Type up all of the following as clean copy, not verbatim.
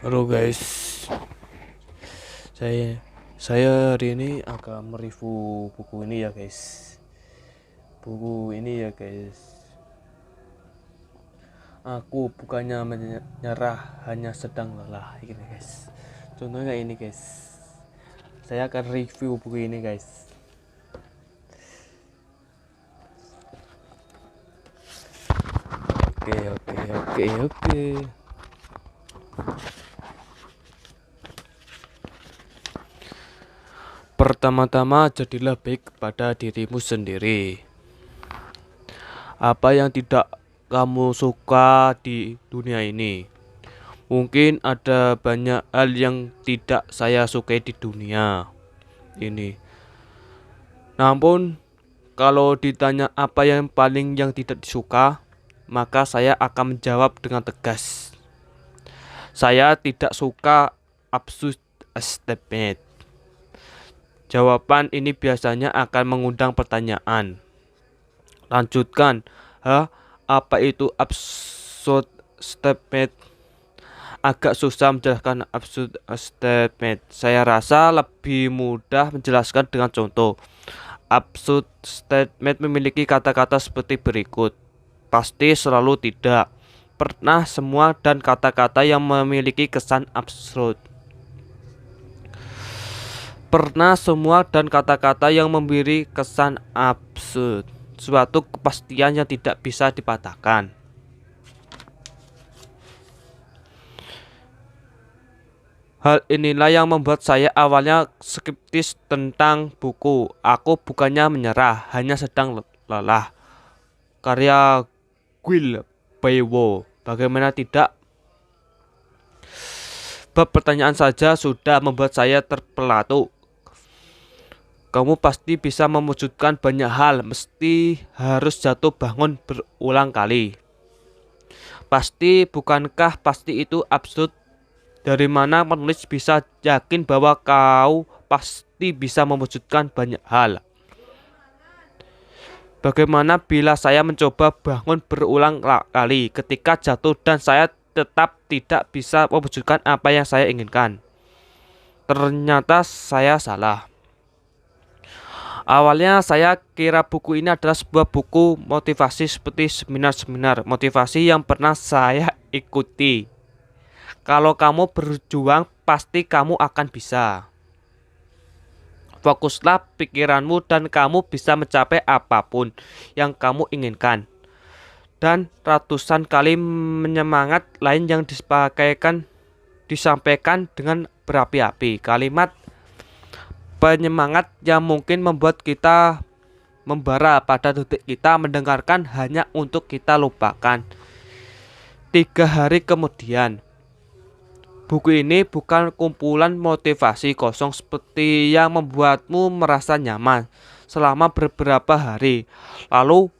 Halo guys, saya saya hari ini akan mereview buku ini ya guys. Buku ini ya guys. Aku bukannya menyerah, hanya sedang lelah ini guys. Contohnya ini guys. Saya akan review buku ini guys. Oke. Pertama-tama jadilah baik kepada dirimu sendiri. Apa yang tidak kamu suka di dunia ini? Mungkin ada banyak hal yang tidak saya sukai di dunia ini. Namun, kalau ditanya apa yang paling yang tidak disuka, maka saya akan menjawab dengan tegas. Saya tidak suka absurd statement. Jawaban ini biasanya akan mengundang pertanyaan. Lanjutkan, apa itu absurd statement? Agak susah menjelaskan absurd statement. Saya rasa lebih mudah menjelaskan dengan contoh. Absurd statement memiliki kata-kata seperti berikut. Pasti, selalu, tidak, pernah, semua, dan kata-kata yang memiliki kesan absurd. Pernah, semua, dan kata-kata yang memberi kesan absurd. Suatu kepastian yang tidak bisa dipatahkan. Hal inilah yang membuat saya awalnya skeptis tentang buku. Aku bukannya menyerah, hanya sedang lelah. Karya Guil Baywo. Bagaimana tidak? Bab pertanyaan saja sudah membuat saya terpelatuk. Kamu pasti bisa mewujudkan banyak hal, mesti harus jatuh bangun berulang kali. Pasti, bukankah pasti itu absurd? Dari mana penulis bisa yakin bahwa kau pasti bisa mewujudkan banyak hal? Bagaimana bila saya mencoba bangun berulang kali ketika jatuh dan saya tetap tidak bisa mewujudkan apa yang saya inginkan? Ternyata saya salah. Awalnya saya kira buku ini adalah sebuah buku motivasi seperti seminar-seminar motivasi yang pernah saya ikuti. Kalau kamu berjuang, pasti kamu akan bisa. Fokuslah pikiranmu dan kamu bisa mencapai apapun yang kamu inginkan. Dan ratusan kali menyemangat lain yang disampaikan dengan berapi-api. Kalimat penyemangat yang mungkin membuat kita membara pada detik kita mendengarkan hanya untuk kita lupakan. 3 hari kemudian, buku ini bukan kumpulan motivasi kosong seperti yang membuatmu merasa nyaman selama beberapa hari, lalu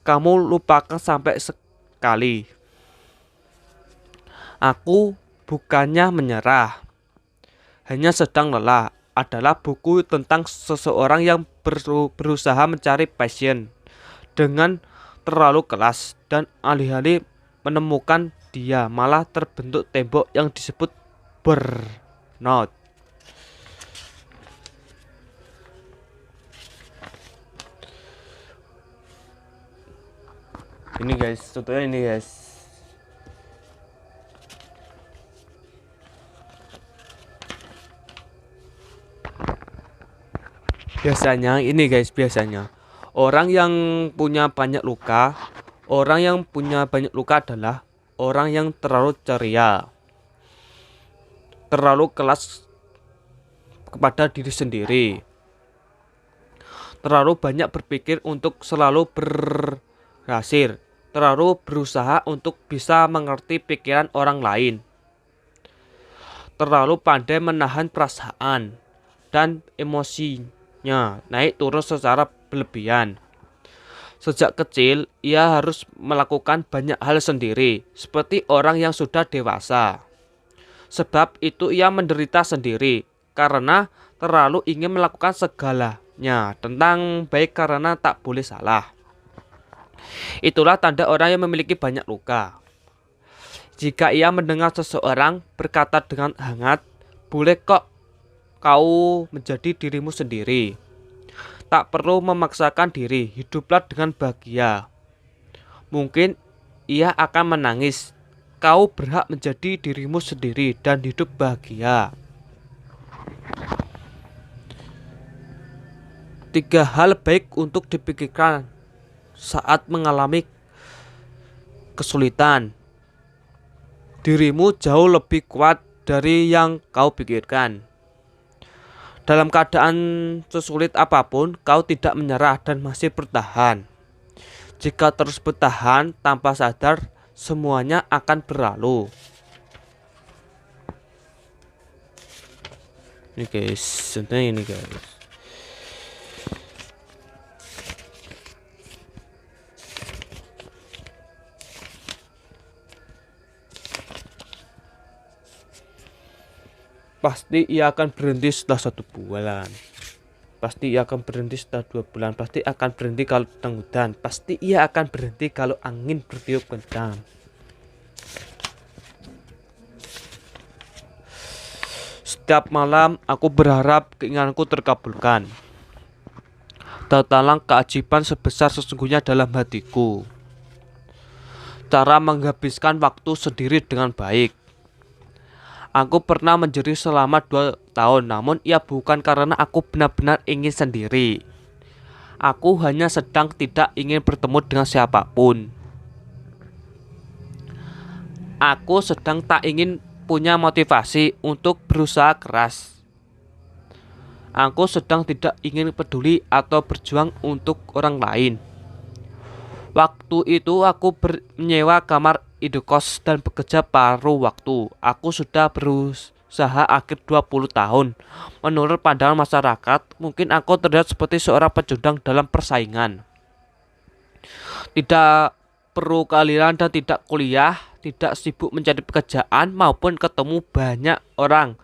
kamu lupakan sampai sekali. Aku bukannya menyerah, hanya sedang lelah. Adalah buku tentang seseorang yang berusaha mencari passion dengan terlalu keras dan alih-alih menemukan dia malah terbentuk tembok yang disebut burnout. Ini guys, contohnya ini guys. Biasanya orang yang punya banyak luka, adalah orang yang terlalu ceria, terlalu keras kepada diri sendiri, terlalu banyak berpikir untuk selalu berhasil, terlalu berusaha untuk bisa mengerti pikiran orang lain, terlalu pandai menahan perasaan dan emosinya naik turun secara berlebihan. Sejak kecil, ia harus melakukan banyak hal sendiri, seperti orang yang sudah dewasa. Sebab itu ia menderita sendiri, karena terlalu ingin melakukan segalanya tentang baik karena tak boleh salah. Itulah tanda orang yang memiliki banyak luka. Jika ia mendengar seseorang berkata dengan hangat, "Boleh kok kau menjadi dirimu sendiri. Tak perlu memaksakan diri, hiduplah dengan bahagia." Mungkin ia akan menangis. Kau berhak menjadi dirimu sendiri dan hidup bahagia. 3 hal baik untuk dipikirkan saat mengalami kesulitan. Dirimu jauh lebih kuat dari yang kau pikirkan. Dalam keadaan sesulit apapun, kau tidak menyerah dan masih bertahan. Jika terus bertahan tanpa sadar, semuanya akan berlalu. Ini guys, contohnya ini guys. Pasti ia akan berhenti setelah 1 bulan. Pasti ia akan berhenti setelah 2 bulan. Pasti akan berhenti kalau datang hujan. Pasti ia akan berhenti kalau angin bertiup kencang. Setiap malam aku berharap keinginanku terkabulkan. Tertalang keajaiban sebesar sesungguhnya dalam hatiku. Cara menghabiskan waktu sendiri dengan baik. Aku pernah menjadi selama 2 tahun, namun ia bukan karena aku benar-benar ingin sendiri. Aku hanya sedang tidak ingin bertemu dengan siapapun. Aku sedang tak ingin punya motivasi untuk berusaha keras. Aku sedang tidak ingin peduli atau berjuang untuk orang lain. Waktu itu aku menyewa kamar indekos dan bekerja paruh waktu. Aku sudah berusaha akhir 20 tahun. Menurut pandangan masyarakat, mungkin aku terlihat seperti seorang pecundang dalam persaingan. Tidak perlu keahlian dan tidak kuliah, tidak sibuk mencari pekerjaan maupun ketemu banyak orang.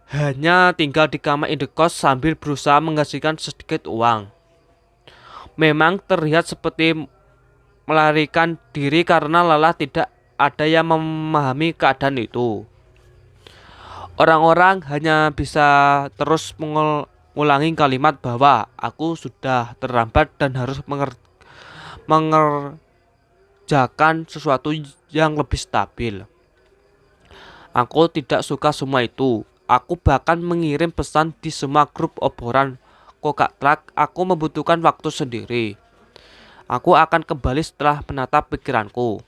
Hanya tinggal di kamar indekos sambil berusaha menghasilkan sedikit uang. Memang terlihat seperti melarikan diri karena lelah, tidak ada yang memahami keadaan itu. Orang-orang hanya bisa terus mengulangi kalimat bahwa aku sudah terlambat dan harus mengerjakan sesuatu yang lebih stabil. Aku tidak suka semua itu. Aku bahkan mengirim pesan di semua grup obrolan Kokak. Aku membutuhkan waktu sendiri. Aku akan kembali setelah menatap pikiranku.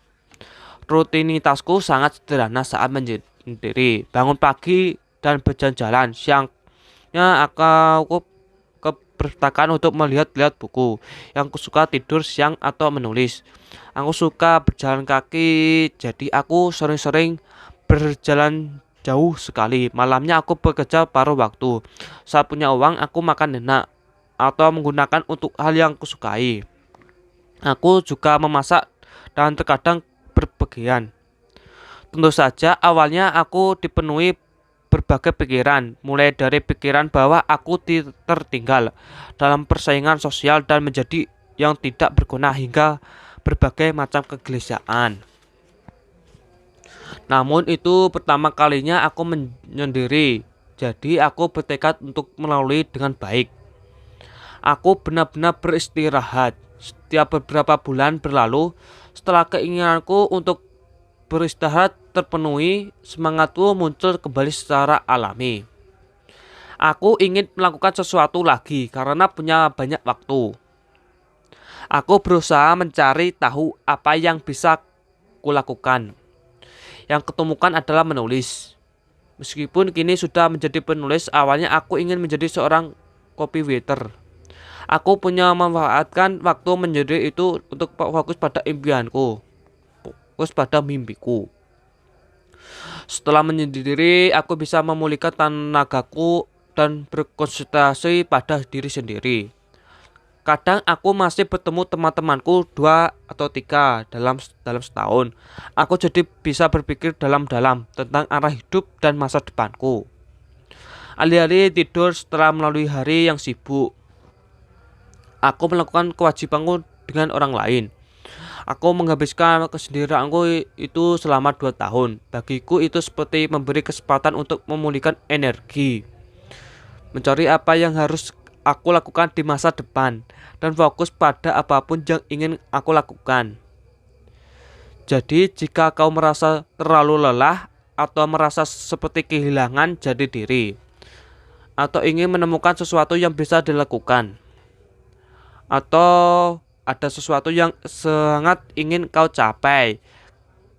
Rutinitasku sangat sederhana saat menyendiri. Bangun pagi dan berjalan-jalan. Siangnya aku kebertakan untuk melihat-lihat buku. Yang kusuka tidur siang atau menulis. Aku suka berjalan kaki, jadi aku sering-sering berjalan jauh sekali. Malamnya aku bekerja paruh waktu. Saat punya uang, aku makan enak atau menggunakan untuk hal yang kusukai. Aku juga memasak dan terkadang berpergian. Tentu saja awalnya aku dipenuhi berbagai pikiran, mulai dari pikiran bahwa aku tertinggal dalam persaingan sosial dan menjadi yang tidak berguna hingga berbagai macam kegelisahan. Namun itu pertama kalinya aku menyendiri, jadi aku bertekad untuk melalui dengan baik. Aku benar-benar beristirahat. Setiap beberapa bulan berlalu, setelah keinginanku untuk beristirahat terpenuhi, semangatku muncul kembali secara alami. Aku ingin melakukan sesuatu lagi karena punya banyak waktu. Aku berusaha mencari tahu apa yang bisa kulakukan. Yang kutemukan adalah menulis. Meskipun kini sudah menjadi penulis, awalnya aku ingin menjadi seorang copywriter. Aku punya memanfaatkan waktu menyendiri itu untuk fokus pada impianku, fokus pada mimpiku. Setelah menyendiri, aku bisa memulihkan tenagaku dan berkonsentrasi pada diri sendiri. Kadang aku masih bertemu teman-temanku 2 atau 3 dalam setahun. Aku jadi bisa berpikir dalam-dalam tentang arah hidup dan masa depanku. Alih-alih tidur setelah melalui hari yang sibuk, aku melakukan kewajibanku dengan orang lain. Aku menghabiskan kesendirianku itu selama 2 tahun. Bagiku itu seperti memberi kesempatan untuk memulihkan energi, mencari apa yang harus aku lakukan di masa depan, dan fokus pada apapun yang ingin aku lakukan. Jadi, jika kau merasa terlalu lelah atau merasa seperti kehilangan jati diri, atau ingin menemukan sesuatu yang bisa dilakukan, atau ada sesuatu yang sangat ingin kau capai,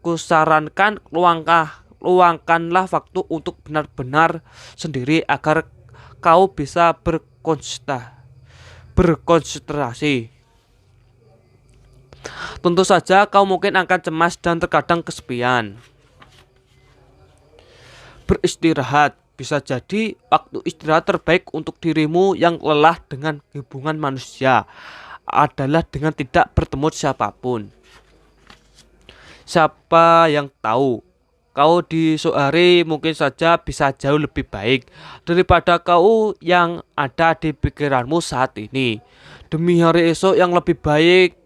kusarankan luangkanlah waktu untuk benar-benar sendiri agar kau bisa berkonsentrasi. Tentu saja kau mungkin akan cemas dan terkadang kesepian. Beristirahat bisa jadi waktu istirahat terbaik untuk dirimu yang lelah dengan hubungan manusia adalah dengan tidak bertemu siapapun. Siapa yang tahu, kau di esok hari mungkin saja bisa jauh lebih baik daripada kau yang ada di pikiranmu saat ini. Demi hari esok yang lebih baik,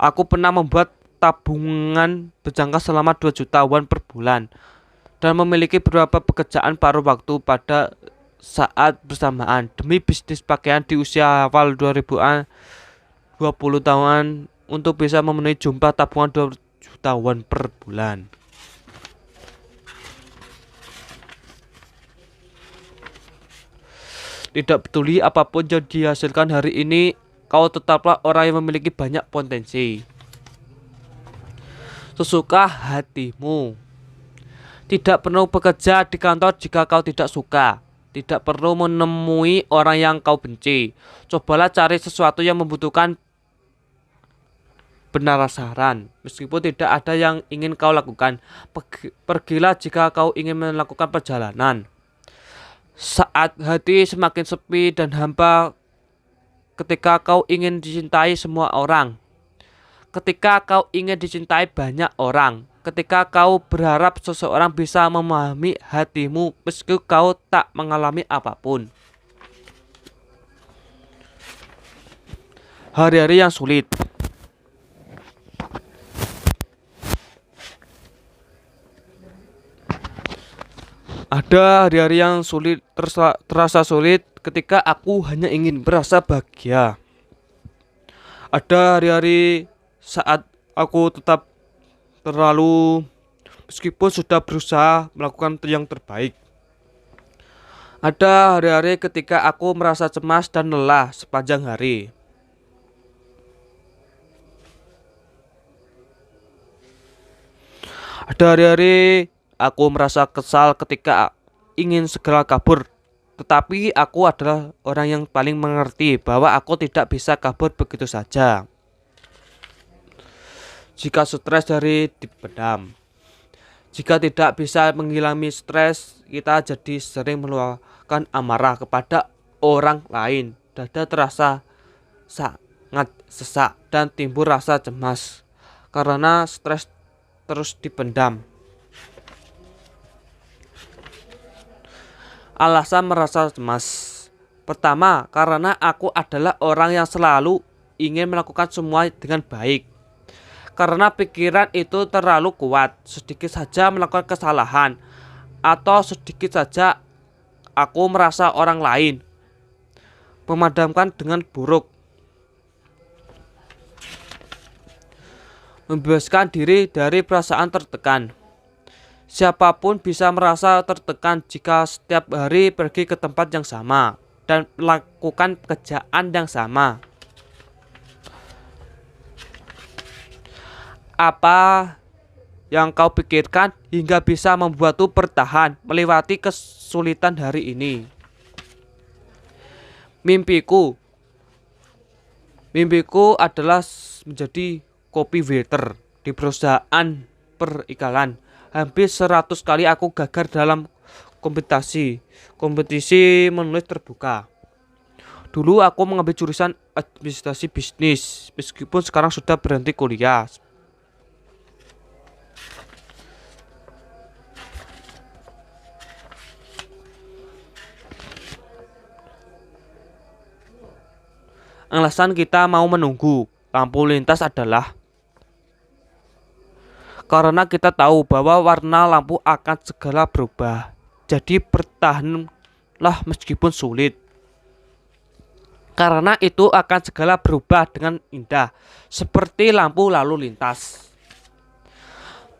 aku pernah membuat tabungan berjangka selama 2 juta won per bulan dan memiliki beberapa pekerjaan paruh waktu pada saat bersamaan demi bisnis pakaian di usia awal 2000-an 20 tahunan untuk bisa memenuhi jumlah tabungan 2 juta won per bulan. Tidak peduli apapun yang dihasilkan hari ini, kau tetaplah orang yang memiliki banyak potensi. Sesuka hatimu. Tidak perlu bekerja di kantor jika kau tidak suka. Tidak perlu menemui orang yang kau benci. Cobalah cari sesuatu yang membutuhkan penasaran, meskipun tidak ada yang ingin kau lakukan. Pergilah jika kau ingin melakukan perjalanan. Saat hati semakin sepi dan hampa, ketika kau ingin dicintai semua orang, ketika kau ingin dicintai banyak orang, ketika kau berharap seseorang bisa memahami hatimu meski kau tak mengalami apapun. Hari-hari yang sulit. Ada hari-hari yang sulit, terasa sulit ketika aku hanya ingin merasa bahagia. Ada hari-hari saat aku tetap terlalu meskipun sudah berusaha melakukan yang terbaik. Ada hari-hari ketika aku merasa cemas dan lelah sepanjang hari. Ada hari-hari aku merasa kesal ketika ingin segera kabur. Tetapi aku adalah orang yang paling mengerti bahwa aku tidak bisa kabur begitu saja. Jika stres dari dipendam, jika tidak bisa menghilangkan stres, kita jadi sering meluapkan amarah kepada orang lain. Dada terasa sangat sesak dan timbul rasa cemas karena stres terus dipendam. Alasan merasa cemas. Pertama, karena aku adalah orang yang selalu ingin melakukan semua dengan baik. Karena pikiran itu terlalu kuat, sedikit saja melakukan kesalahan atau sedikit saja aku merasa orang lain memadamkan dengan buruk. Membebaskan diri dari perasaan tertekan. Siapapun bisa merasa tertekan jika setiap hari pergi ke tempat yang sama dan melakukan pekerjaan yang sama. Apa yang kau pikirkan hingga bisa membuatmu bertahan melewati kesulitan hari ini? Mimpiku adalah menjadi copywriter di perusahaan perikanan. Hampir 100 kali aku gagal dalam kompetisi menulis terbuka. Dulu aku mengambil jurusan administrasi bisnis, meskipun sekarang sudah berhenti kuliah. Alasan kita mau menunggu lampu lintas adalah karena kita tahu bahwa warna lampu akan segera berubah. Jadi bertahanlah meskipun sulit. Karena itu akan segera berubah dengan indah, seperti lampu lalu lintas.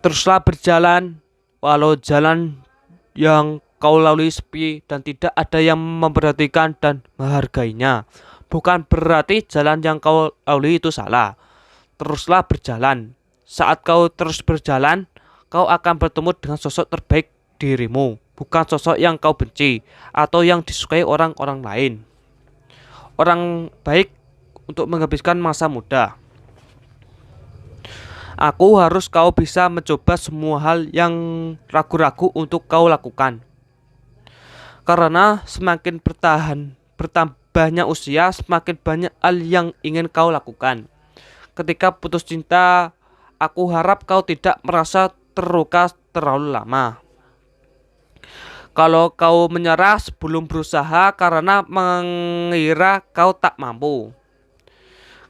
Teruslah berjalan, walau jalan yang kau lalui sepi dan tidak ada yang memperhatikan dan menghargainya. Bukan berarti jalan yang kau lalui itu salah. Teruslah berjalan. Saat kau terus berjalan, kau akan bertemu dengan sosok terbaik dirimu, bukan sosok yang kau benci atau yang disukai orang-orang lain. Orang baik untuk menghabiskan masa muda. Aku harus kau bisa mencoba semua hal yang ragu-ragu untuk kau lakukan. Karena semakin bertambahnya usia, semakin banyak hal yang ingin kau lakukan. Ketika putus cinta, aku harap kau tidak merasa terluka terlalu lama. Kalau kau menyerah sebelum berusaha karena mengira kau tak mampu,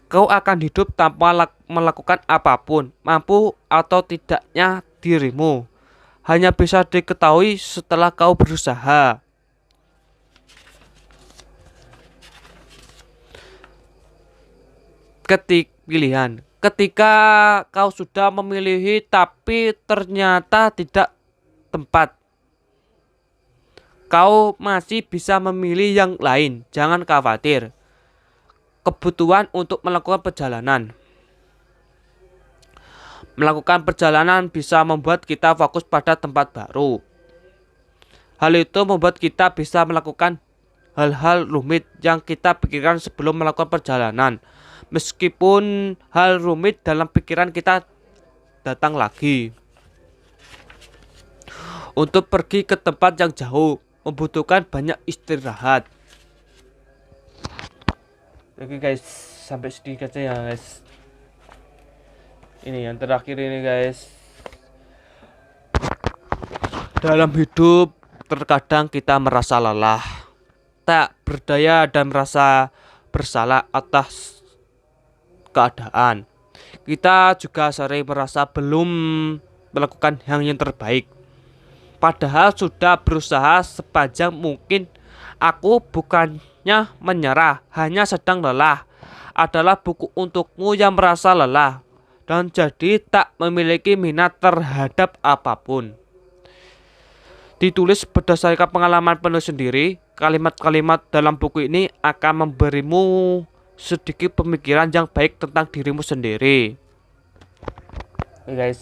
kau akan hidup tanpa melakukan apapun. Mampu atau tidaknya dirimu hanya bisa diketahui setelah kau berusaha. Ketika kau sudah memilih tapi ternyata tidak tepat, kau masih bisa memilih yang lain. Jangan khawatir. Kebutuhan untuk melakukan perjalanan. Melakukan perjalanan bisa membuat kita fokus pada tempat baru. Hal itu membuat kita bisa melakukan hal-hal rumit yang kita pikirkan sebelum melakukan perjalanan. Meskipun hal rumit dalam pikiran kita datang lagi. Untuk pergi ke tempat yang jauh membutuhkan banyak istirahat. Oke guys, sampai sedikit aja ya guys. Ini yang terakhir ini guys. Dalam hidup terkadang kita merasa lelah, tak berdaya dan merasa bersalah atas keadaan. Kita juga sering merasa belum melakukan yang terbaik. Padahal sudah berusaha sepanjang mungkin. Aku bukannya menyerah, hanya sedang lelah. Adalah buku untukmu yang merasa lelah dan jadi tak memiliki minat terhadap apapun. Ditulis berdasarkan pengalaman penulis sendiri. Kalimat-kalimat dalam buku ini akan memberimu sedikit pemikiran yang baik tentang dirimu sendiri. Oke guys,